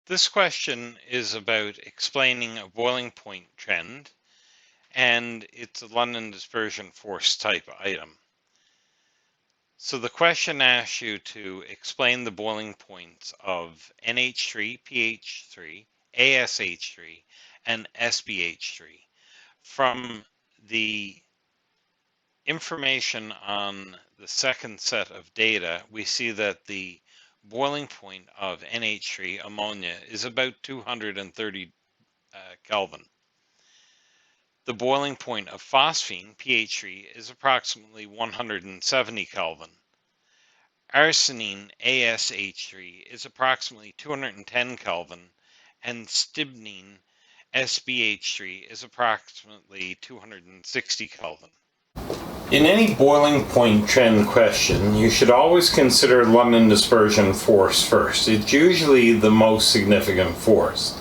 This question is about explaining a boiling point trend, and it's a London dispersion force type item. So the question asks you to explain the boiling points of NH3, pH3, ASH3, and SBH3. From the information on the second set of data, we see that the boiling point of NH3 ammonia is about 230 Kelvin. The boiling point of phosphine, pH3, is approximately 170 Kelvin. Arsenine, ASH3, is approximately 210 Kelvin, and stibnine, SBH3, is approximately 260 Kelvin. In any boiling point trend question, you should always consider London dispersion force first. It's usually the most significant force,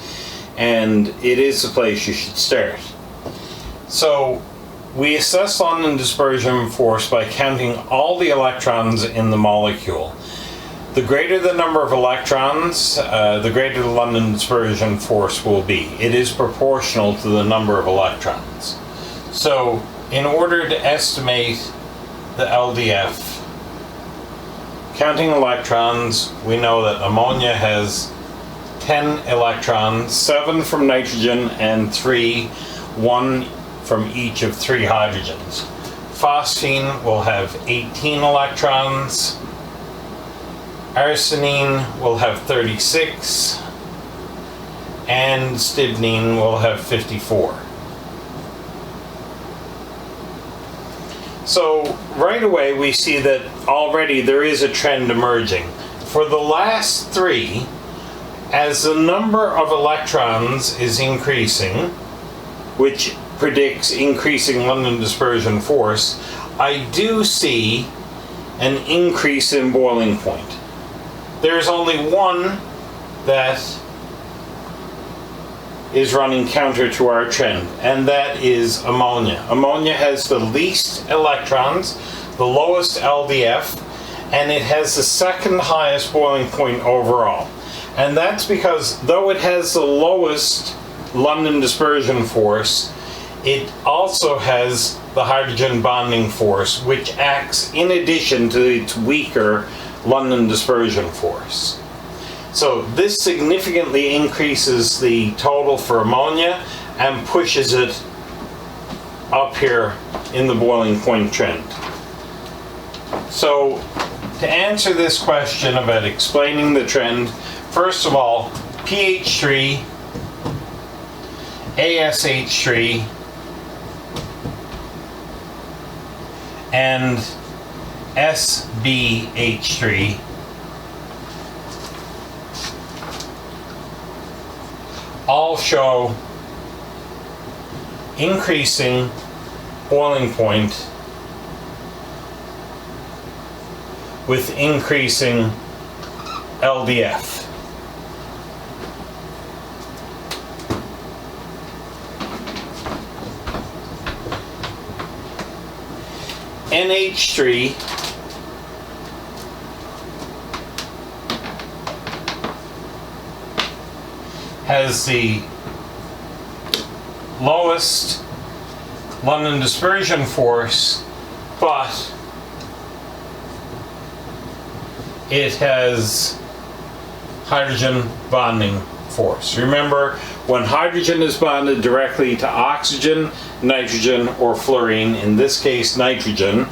and it is the place you should start. So we assess London dispersion force by counting all the electrons in the molecule. The greater the number of electrons, the greater the London dispersion force will be. It is proportional to the number of electrons. So in order to estimate the LDF, counting electrons, we know that ammonia has 10 electrons, 7 from nitrogen and 1 from each of 3 hydrogens. Phosphine will have 18 electrons, arsenine will have 36, and stibnine will have 54. So right away we see that already there is a trend emerging. For the last 3, as the number of electrons is increasing, which predicts increasing London dispersion force, I do see an increase in boiling point. There's only one that is running counter to our trend, and that is ammonia. Ammonia has the least electrons, the lowest LDF, and it has the second highest boiling point overall. And that's because though it has the lowest London dispersion force, it also has the hydrogen bonding force, which acts in addition to its weaker London dispersion force. So this significantly increases the total for ammonia and pushes it up here in the boiling point trend. So to answer this question about explaining the trend, first of all, pH3, ASH3, and SBH3 all show increasing boiling point with increasing LDF. NH3 has the lowest London dispersion force, but it has hydrogen bonding force. Remember, when hydrogen is bonded directly to oxygen, nitrogen, or fluorine, in this case nitrogen,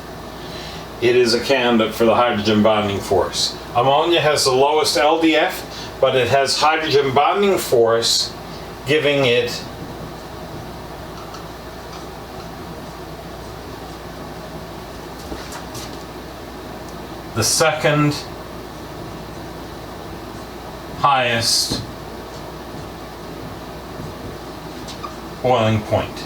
it is a candidate for the hydrogen bonding force. Ammonia has the lowest LDF, but it has hydrogen bonding force, giving it the second highest boiling point.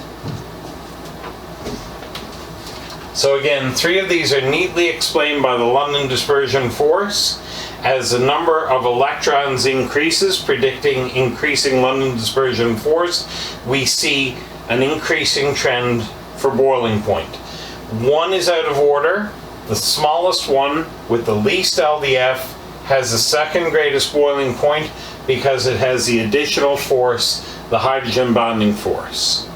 So again, 3 of these are neatly explained by the London dispersion force. As the number of electrons increases, predicting increasing London dispersion force, we see an increasing trend for boiling point. 1 is out of order. The smallest one with the least LDF has the second greatest boiling point, because it has the additional force, the hydrogen bonding force.